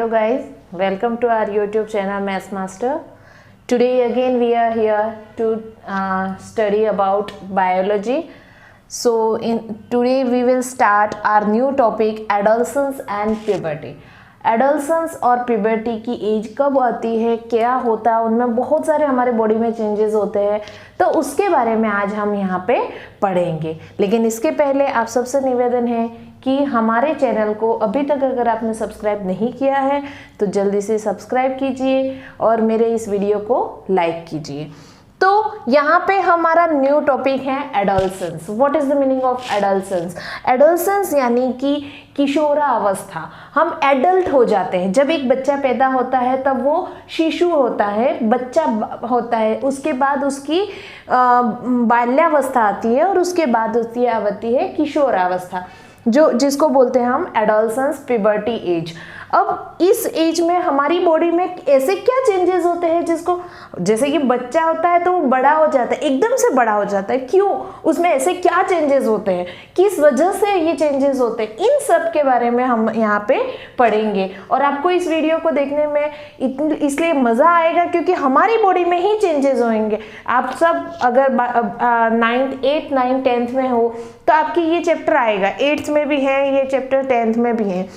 Hello guys, welcome to our YouTube channel Maths Master. Today again we are here to study about biology. So today we will start our new topic adolescence and puberty. Adolescence और puberty की as कब आती है, क्या होता है, उनमें बहुत सारे हमारे बॉडी में चेंजेस होते हैं, तो उसके बारे में आज हम यहाँ पे पढ़ेंगे। लेकिन इसके पहले आप सबसे निवेदन है कि हमारे चैनल को अभी तक अगर आपने सब्सक्राइब नहीं किया है तो जल्दी से सब्सक्राइब कीजिए और मेरे इस वीडियो को लाइक कीजिए। तो यहाँ पे हमारा न्यू टॉपिक है adolescence. What is the meaning of adolescence? Adolescence यानी कि किशोरावस्था। हम एडल्ट हो जाते हैं। जब एक बच्चा पैदा होता है तब वो शिशु होता है, बच्चा होता है, उसके बाद उसकी बाल्यावस्था आती है और उसके बाद उसकी आती है किशोरावस्था, जिसको बोलते हैं हम एडोलसेंस प्यूबर्टी एज। अब इस एज में हमारी बॉडी में ऐसे क्या चेंजेस होते हैं जिसको, जैसे कि बच्चा होता है तो वो बड़ा हो जाता है, एकदम से बड़ा हो जाता है, क्यों, उसमें ऐसे क्या चेंजेस होते हैं, किस वजह से ये चेंजेस होते हैं, इन सब के बारे में हम यहाँ पे पढ़ेंगे। और आपको इस वीडियो को देखने में इसलिए मज़ा आएगा क्योंकि हमारी बॉडी में ही चेंजेस होंगे। आप सब अगर 8th 9th 10th में हो तो आपकी ये चैप्टर आएगा, 8th में भी है ये चैप्टर, 10th में भी है,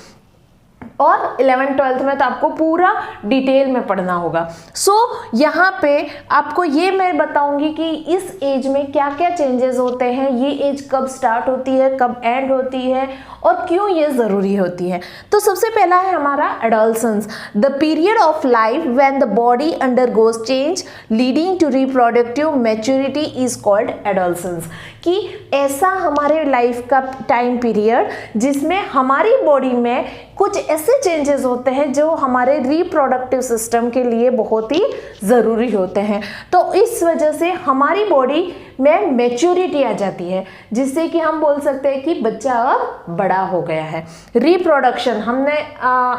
और 11th 12th में तो आपको पूरा डिटेल में पढ़ना होगा। सो यहाँ पे आपको ये मैं बताऊंगी कि इस एज में क्या क्या चेंजेस होते हैं, ये एज कब स्टार्ट होती है, कब एंड होती है और क्यों ये ज़रूरी होती है। तो सबसे पहला है हमारा adolescence, the period of life when the body undergoes change leading to reproductive maturity is called adolescence. कि ऐसा हमारे लाइफ का टाइम पीरियड जिसमें हमारी बॉडी में कुछ ऐसे चेंजेस होते हैं जो हमारे रिप्रोडक्टिव सिस्टम के लिए बहुत ही ज़रूरी होते हैं। तो इस वजह से हमारी बॉडी में मैच्योरिटी आ जाती है, जिससे कि हम बोल सकते हैं कि बच्चा अब बड़ा हो गया है। रिप्रोडक्शन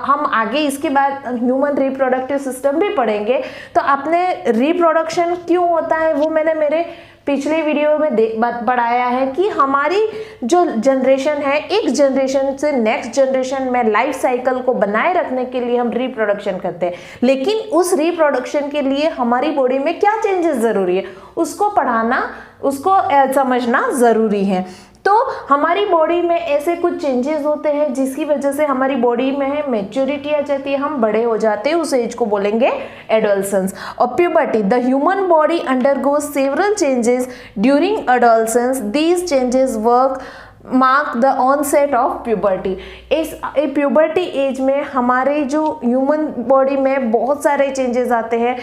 हम आगे इसके बाद ह्यूमन रिप्रोडक्टिव सिस्टम भी पढ़ेंगे, तो आपने रिप्रोडक्शन क्यों होता है वो मैंने मेरे पिछले वीडियो में पढ़ाया है कि हमारी जो जनरेशन है, एक जनरेशन से नेक्स्ट जनरेशन में लाइफ साइकिल को बनाए रखने के लिए हम रिप्रोडक्शन करते हैं, लेकिन उस रिप्रोडक्शन के लिए हमारी बॉडी में क्या चेंजेस ज़रूरी है उसको पढ़ाना, उसको समझना ज़रूरी है। तो हमारी बॉडी में ऐसे कुछ चेंजेस होते हैं जिसकी वजह से हमारी बॉडी में मैच्योरिटी आ जाती है, हम बड़े हो जाते हैं, उस एज को बोलेंगे एडोलसेंस। और puberty, the human body undergoes several changes during adolescence, these changes mark the onset of puberty. इस प्यूबर्टी एज में हमारे जो ह्यूमन बॉडी में बहुत सारे चेंजेस आते हैं,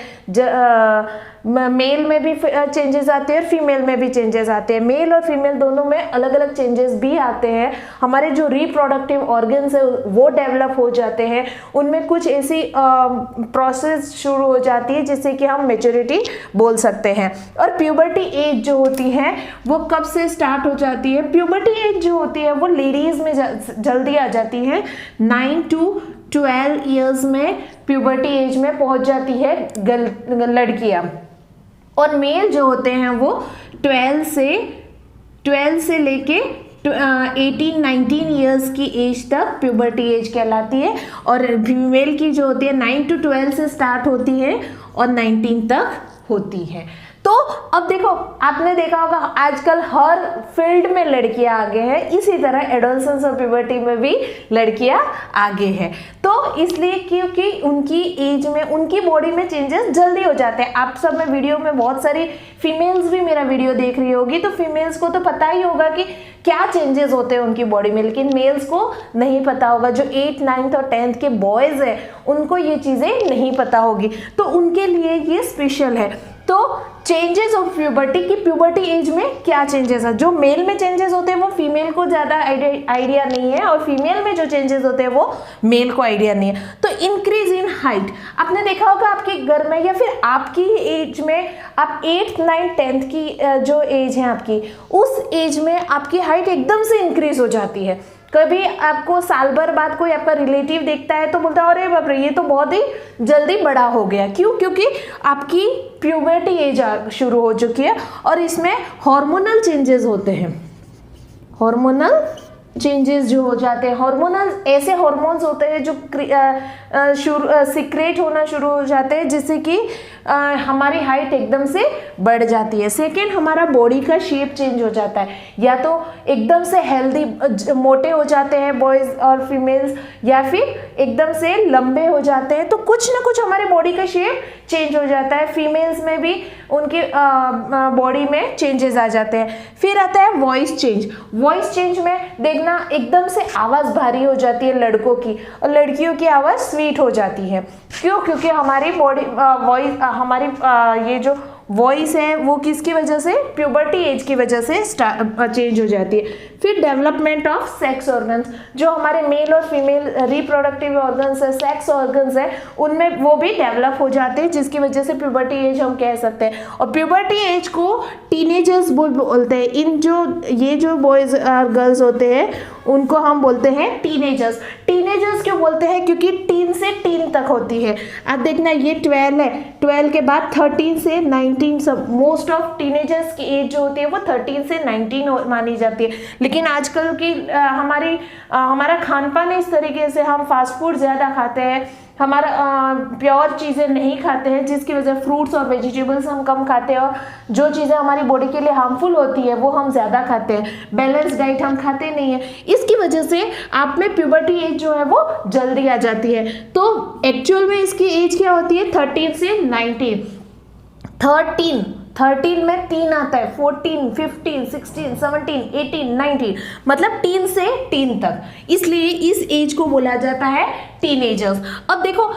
मेल में भी चेंजेस आते हैं, फीमेल में भी चेंजेस आते हैं, मेल और फीमेल दोनों में अलग अलग चेंजेस भी आते हैं। हमारे जो रिप्रोडक्टिव ऑर्गन्स है वो डेवलप हो जाते हैं, उनमें कुछ ऐसी प्रोसेस शुरू हो जाती है जिससे कि हम मैच्योरिटी बोल सकते हैं। और प्यूबर्टी एज जो होती है वो कब से स्टार्ट हो जाती है? प्यूबर्टी एज जो होती है वो लेडीज में जल्दी आ जाती है, 9 to 12 ईयर्स में प्यूबर्टी एज में पहुंच जाती है लड़कियां, और मेल जो होते हैं वो 12 से लेके 18-19 ईयर्स की एज तक प्यूबर्टी एज कहलाती है, और फीमेल की जो होती है 9 to 12 से स्टार्ट होती है और 19 तक होती है। तो अब देखो, आपने देखा होगा आजकल हर फील्ड में लड़कियां आगे हैं, इसी तरह एडोलसेंस और प्यूबर्टी में भी लड़कियां आगे हैं। तो इसलिए क्योंकि उनकी एज में उनकी बॉडी में चेंजेस जल्दी हो जाते हैं। आप सब में वीडियो में बहुत सारी फीमेल्स भी मेरा वीडियो देख रही होगी, तो फीमेल्स को तो पता ही होगा कि क्या चेंजेस होते हैं उनकी बॉडी में, लेकिन मेल्स को नहीं पता होगा। जो 8th 9th और 10th के बॉयज हैं उनको ये चीज़ें नहीं पता होगी, तो उनके लिए ये स्पेशल है। तो चेंजेस ऑफ प्यूबर्टी की प्यूबर्टी एज में क्या चेंजेस है, जो मेल में चेंजेस होते हैं वो फीमेल को ज़्यादा आइडिया नहीं है, और फीमेल में जो चेंजेस होते हैं वो मेल को आइडिया नहीं है। तो इंक्रीज इन हाइट, आपने देखा होगा आपके घर में या फिर आपकी एज में, आप 8th 9th 10th की जो एज है आपकी, उस एज में आपकी हाइट एकदम से इंक्रीज हो जाती है। कभी आपको साल भर बाद कोई आपका रिलेटिव देखता है तो बोलता है अरे बाप रे ये तो बहुत ही जल्दी बड़ा हो गया। क्यों? क्योंकि आपकी प्यूबर्टी एज शुरू हो चुकी है और इसमें हार्मोनल चेंजेस होते हैं। हार्मोनल चेंजेस जो हो जाते हैं, हार्मोनल ऐसे हार्मोन्स होते हैं जो सीक्रेट होना शुरू हो जाते हैं, जिससे कि हमारी हाइट एकदम से बढ़ जाती है। सेकेंड, हमारा बॉडी का शेप चेंज हो जाता है, या तो एकदम से हेल्दी मोटे हो जाते हैं बॉयज़ और फीमेल्स, या फिर एकदम से लंबे हो जाते हैं। तो कुछ ना कुछ हमारे बॉडी का शेप चेंज हो जाता है। फीमेल्स में भी उनके बॉडी में चेंजेस आ जाते हैं। फिर आता है वॉइस चेंज। वॉइस चेंज में देखना एकदम से आवाज़ भारी हो जाती है लड़कों की, और लड़कियों की आवाज़ स्वीट हो जाती है। क्यों? क्योंकि हमारी बॉडी वॉइस हमारी ये जो वॉइस है वो किसकी वजह से, प्यूबर्टी एज की वजह से चेंज हो जाती है। फिर डेवलपमेंट ऑफ सेक्स ऑर्गन्स, जो हमारे मेल और फीमेल रिप्रोडक्टिव ऑर्गन्स है, सेक्स ऑर्गन्स है, उनमें वो भी डेवलप हो जाते हैं, जिसकी वजह से प्यूबर्टी एज हम कह सकते हैं। और प्यूबर्टी एज को टीनेजर्स बोलते हैं। इन ये जो बॉयज़ और गर्ल्स होते हैं उनको हम बोलते हैं टीनेजर्स। टीनेजर्स क्यों बोलते हैं? क्योंकि टीन से टीन तक होती है। अब देखना, ये 12 है, 12 के बाद 13 से 19, सब मोस्ट ऑफ टीनेजर्स की एज जो होती है वो 13 से 19 मानी जाती है। लेकिन आजकल की हमारा खान पान इस तरीके से, हम फास्ट फूड ज़्यादा खाते हैं, हमारा प्योर चीज़ें नहीं खाते हैं, जिसकी वजह फ्रूट्स और वेजिटेबल्स हम कम खाते हैं, और जो चीज़ें हमारी बॉडी के लिए हार्मफुल होती है वो हम ज़्यादा खाते हैं। बैलेंस डाइट हम खाते नहीं है, इसकी वजह से आप में प्यूबर्टी एज जो है वो जल्दी आ जाती है। तो एक्चुअल में इसकी एज क्या होती है? 13 से 19। 13 में 3 आता है, 14, 15, 16, 17, 18, 19, मतलब टीन से टीन तक, इसलिए इस एज को बोला जाता है टीनेजर्स। अब देखो,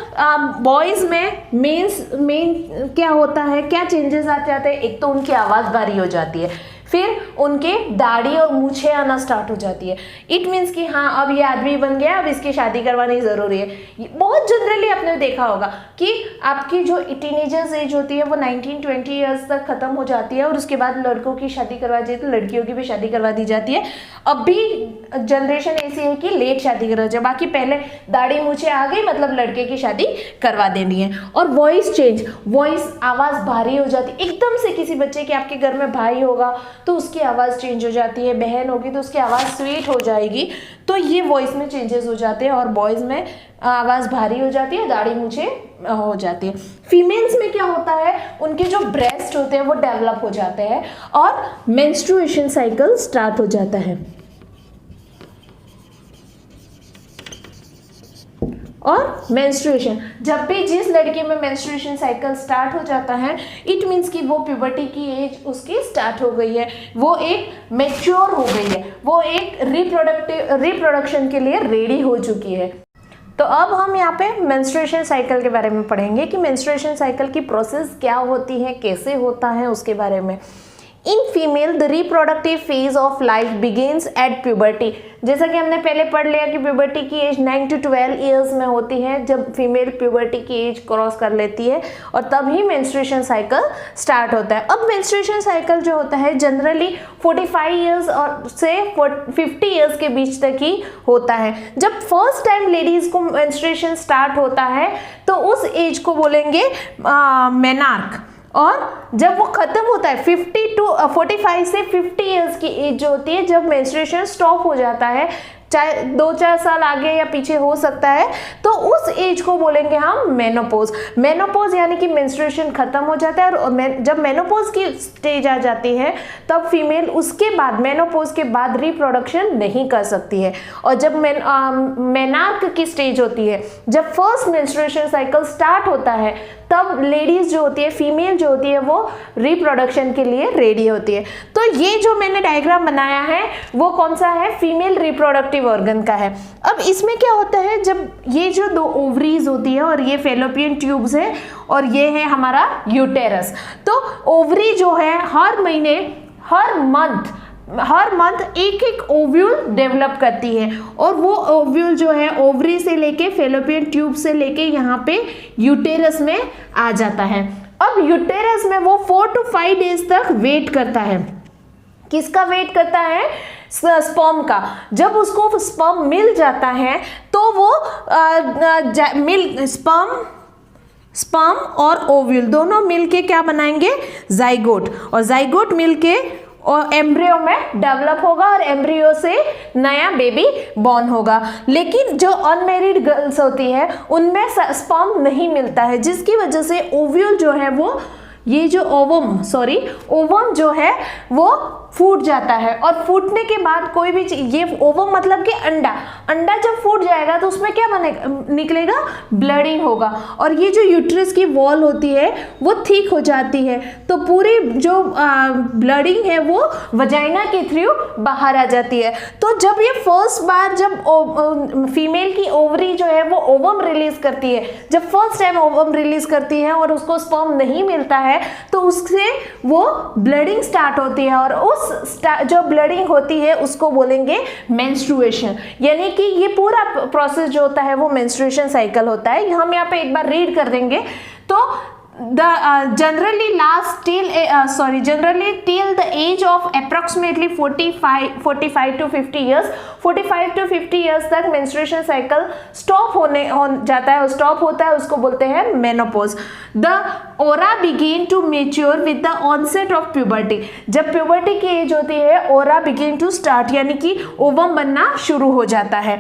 बॉयज़ में मेन क्या होता है, क्या चेंजेस आते जाते हैं? एक तो उनकी आवाज़ भारी हो जाती है, फिर उनके दाढ़ी और मूछें आना स्टार्ट हो जाती है। इट मीन्स कि हाँ, अब ये आदमी बन गया, अब इसकी शादी करवानी ज़रूरी है। बहुत जनरली आपने देखा होगा कि आपकी जो टीनेजर्स एज होती है वो 19-20 ईयर्स तक ख़त्म हो जाती है, और उसके बाद लड़कों की शादी करवा दी जाती है, लड़कियों की भी शादी करवा दी जाती है। अब भी जनरेशन ऐसी है कि लेट शादी करवा जाए, बाकी पहले दाढ़ी मूछें आ गई मतलब लड़के की शादी करवा देनी है। और वॉइस चेंज, वॉइस आवाज़ भारी हो जाती है एकदम से। किसी बच्चे के आपके घर में भाई होगा तो उसकी आवाज़ चेंज हो जाती है, बहन होगी तो उसकी आवाज़ स्वीट हो जाएगी। तो ये वॉइस में चेंजेस हो जाते हैं, और बॉयज़ में आवाज़ भारी हो जाती है, दाढ़ी मूछें हो जाती है। फीमेल्स में क्या होता है, उनके जो ब्रेस्ट होते हैं वो डेवलप हो जाते हैं, और मेंस्ट्रुएशन साइकिल स्टार्ट हो जाता है। और मेंस्ट्रुएशन, जब भी जिस लड़की में मेंस्ट्रुएशन साइकिल स्टार्ट हो जाता है, इट मीन्स कि वो प्यूबर्टी की एज उसकी स्टार्ट हो गई है, वो एक मैच्योर हो गई है, वो एक रिप्रोडक्शन के लिए रेडी हो चुकी है। तो अब हम यहाँ पे मेंस्ट्रुएशन साइकिल के बारे में पढ़ेंगे कि मेंस्ट्रुएशन साइकिल की प्रोसेस क्या होती है, कैसे होता है, उसके बारे में। In female the reproductive phase of life begins at puberty. जैसा कि हमने पहले पढ़ लिया कि प्यूबर्टी की एज 9 to 12 ईयर्स में होती है, जब फीमेल प्यूबर्टी की एज क्रॉस कर लेती है, और तब ही मेंस्ट्रुएशन साइकिल स्टार्ट होता है। अब मेंस्ट्रुएशन साइकिल जो होता है जनरली 45 ईयर्स और से 50 ईयर्स के बीच तक ही होता है। जब फर्स्ट टाइम लेडीज को मेंस्ट्रुएशन स्टार्ट होता है तो उस एज को बोलेंगे मेनार्क, और जब वो ख़त्म होता है 45 से 50 ईयर्स की एज जो होती है, जब मेंस्ट्रुएशन स्टॉप हो जाता है, चाहे 2-4 साल आगे या पीछे हो सकता है, तो उस एज को बोलेंगे हम मेनोपॉज। मेनोपॉज यानी कि मेंस्ट्रुएशन खत्म हो जाता है, और जब मेनोपॉज की स्टेज आ जाती है तब फीमेल उसके बाद, मेनोपॉज के बाद रिप्रोडक्शन नहीं कर सकती है। और जब मेनार्क की स्टेज होती है, जब फर्स्ट मेंस्ट्रुएशन साइकिल स्टार्ट होता है, तब लेडीज जो होती है, फीमेल जो होती है, वो रिप्रोडक्शन के लिए रेडी होती है। तो ये जो मैंने डायग्राम बनाया है वो कौन सा है, फीमेल रिप्रोडक्टिव ऑर्गन का है। अब इसमें क्या होता है, जब ये जो 2 ओवरीज होती है, और ये फेलोपियन ट्यूब्स है, और ये है हमारा यूटेरस। तो ओवरी जो है हर महीने, हर मंथ एक ओव्यूल डेवलप करती है, और वो ओव्यूल जो है ओवरी से लेके, फेलोपियन ट्यूब से लेके यहाँ पे यूटेरस में आ जाता है। अब यूटेरस में वो 4 to 5 डेज तक वेट करता है। किसका वेट करता है? स्पर्म का। जब उसको स्पर्म मिल जाता है तो वो स्पर्म और ओव्यूल दोनों मिलके क्या बनाएंगे? जाइगोट। और जाइगोट मिलके और एम्ब्रियो में डेवलप होगा और एम्ब्रियो से नया बेबी बॉर्न होगा। लेकिन जो अनमेरिड गर्ल्स होती है उनमें स्पर्म नहीं मिलता है, जिसकी वजह से ओव्यूल जो है वो ये जो ओवम जो है वो फूट जाता है। और फूटने के बाद कोई भी चीज, ये ओवम मतलब कि अंडा जब फूट जाएगा तो उसमें क्या निकलेगा, ब्लडिंग होगा। और ये जो यूट्रस की वॉल होती है वो थिक हो जाती है, तो पूरी जो ब्लडिंग है वो वजाइना के थ्रू बाहर आ जाती है। तो जब ये फर्स्ट बार जब फीमेल की ओवरी जो है वो ओवम रिलीज करती है, जब फर्स्ट टाइम ओवम रिलीज करती है और उसको स्पर्म नहीं मिलता है तो उससे वो ब्लडिंग स्टार्ट होती है, और उस जो ब्लडिंग होती है उसको बोलेंगे मेंस्ट्रुएशन। यानी कि ये पूरा प्रोसेस जो होता है वो मेंस्ट्रुएशन साइकिल होता है। हम यहाँ पे एक बार रीड कर देंगे तो generally till the age of approximately 45 to 50 years, 45 to 50 years तक menstruation cycle स्टॉप होता है, उसको बोलते हैं menopause. The aura begin to mature with the onset of puberty। जब प्यूबर्टी की एज होती है aura begin to start, यानी कि ओवम बनना शुरू हो जाता है।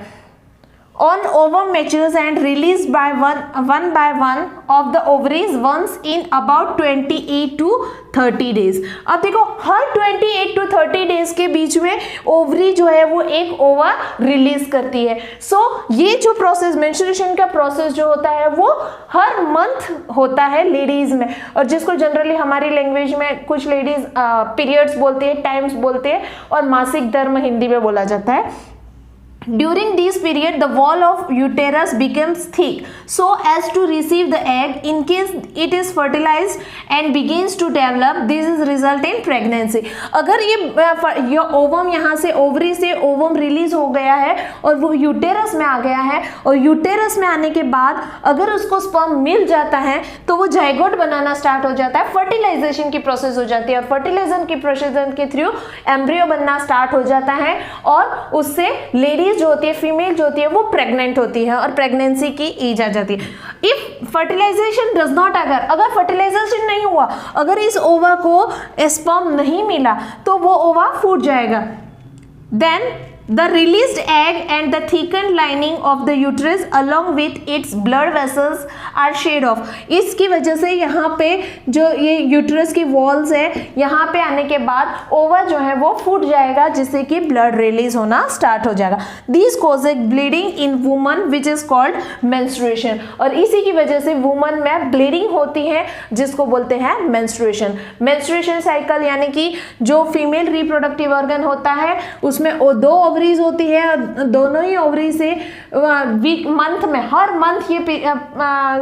On ovum matures and released by one by one of the ovaries once in about 28 to 30 days। अब देखो हर 28 to 30 days के बीच में ओवरी जो है वो एक ओवा रिलीज करती है। सो ये जो प्रोसेस, मेंस्ट्रुएशन का प्रोसेस जो होता है वो हर मंथ होता है लेडीज में, और जिसको जनरली हमारी लैंग्वेज में कुछ लेडीज पीरियड्स बोलती है, टाइम्स बोलते हैं, और मासिक धर्म हिंदी में बोला जाता है। During this period, the wall of uterus becomes thick so as to receive the egg in case it is fertilized and begins to develop. This is result in pregnancy। अगर ये ओवम यहाँ से ओवरी से ovum release हो गया है और वो यूटेरस में आ गया है, और यूटेरस में आने के बाद अगर उसको स्पर्म मिल जाता है तो वो जाइगोट बनाना स्टार्ट हो जाता है, फर्टिलाइजेशन की प्रोसेस हो जाती है, और फर्टिलाइजेशन की प्रोसेस के थ्रू एम्ब्रियो बनना स्टार्ट हो जाता है, और उससे लेडीज जो होती है, फीमेल जो होती है वो प्रेग्नेंट होती है और प्रेगनेंसी की एज आ जाती है। इफ फर्टिलाइजेशन डज नॉट अगर फर्टिलाइजेशन नहीं हुआ, अगर इस ओवा को स्पर्म नहीं मिला तो वो ओवा फूट जाएगा। Then the released egg and the thickened lining of the uterus along with its blood vessels are shed off। इसकी वजह से यहाँ पे जो ये यूट्रस की वॉल्स है, यहाँ पे आने के बाद ओवा जो है वो फूट जाएगा, जिससे कि ब्लड रिलीज होना स्टार्ट हो जाएगा। This causes bleeding in woman which is called menstruation. और इसी की वजह से वुमन में ब्लीडिंग होती है, जिसको बोलते हैं मेंस्ट्रुएशन। मेंस्ट्रुएशन साइकिल यानी कि जो फीमेल रिप्रोडक्टिव ऑर्गन होता है उसमें दो ओवरीज होती है, दोनों ही ओवरी से वीक मंथ में हर मंथ ये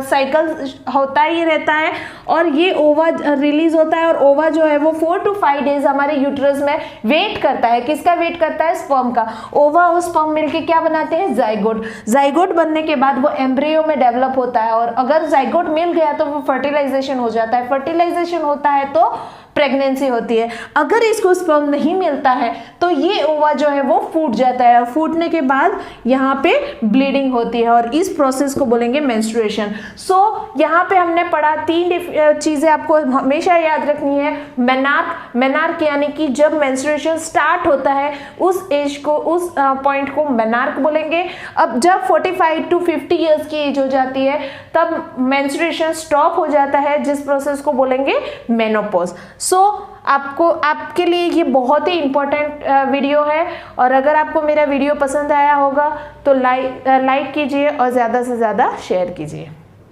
साइकिल होता ही रहता है, और ये ओवा रिलीज होता है, और ओवा जो है वो 4 to 5 डेज हमारे यूट्रस में वेट करता है। किसका वेट करता है? स्पर्म का। ओवा और स्पर्म मिलके क्या बनाते हैं? जाइगोट। जाइगोट बनने के बाद वो एम्ब्रियो में डेवलप होता है, और अगर जाइगोट मिल गया तो वो फर्टिलाइजेशन हो जाता है। फर्टिलाइजेशन होता है तो प्रेगनेंसी होती है। अगर इसको स्पर्म नहीं मिलता है तो ये ओवा जो है वो फूट जाता है, और फूटने के बाद यहाँ पे ब्लीडिंग होती है, और इस प्रोसेस को बोलेंगे मेंस्ट्रुएशन। सो यहाँ पे हमने पढ़ा 3 चीजें आपको हमेशा याद रखनी है। मेनार्क यानी कि जब मेंस्ट्रुएशन स्टार्ट होता है उस एज को, उस पॉइंट को मेनार्क बोलेंगे। अब जब 45 to 50 ईयर्स की एज हो जाती है तब मेंस्ट्रुएशन स्टॉप हो जाता है, जिस प्रोसेस को बोलेंगे मेनोपॉज। सो आपके लिए ये बहुत ही इम्पोर्टेंट वीडियो है, और अगर आपको मेरा वीडियो पसंद आया होगा तो लाइक कीजिए और ज़्यादा से ज़्यादा शेयर कीजिए।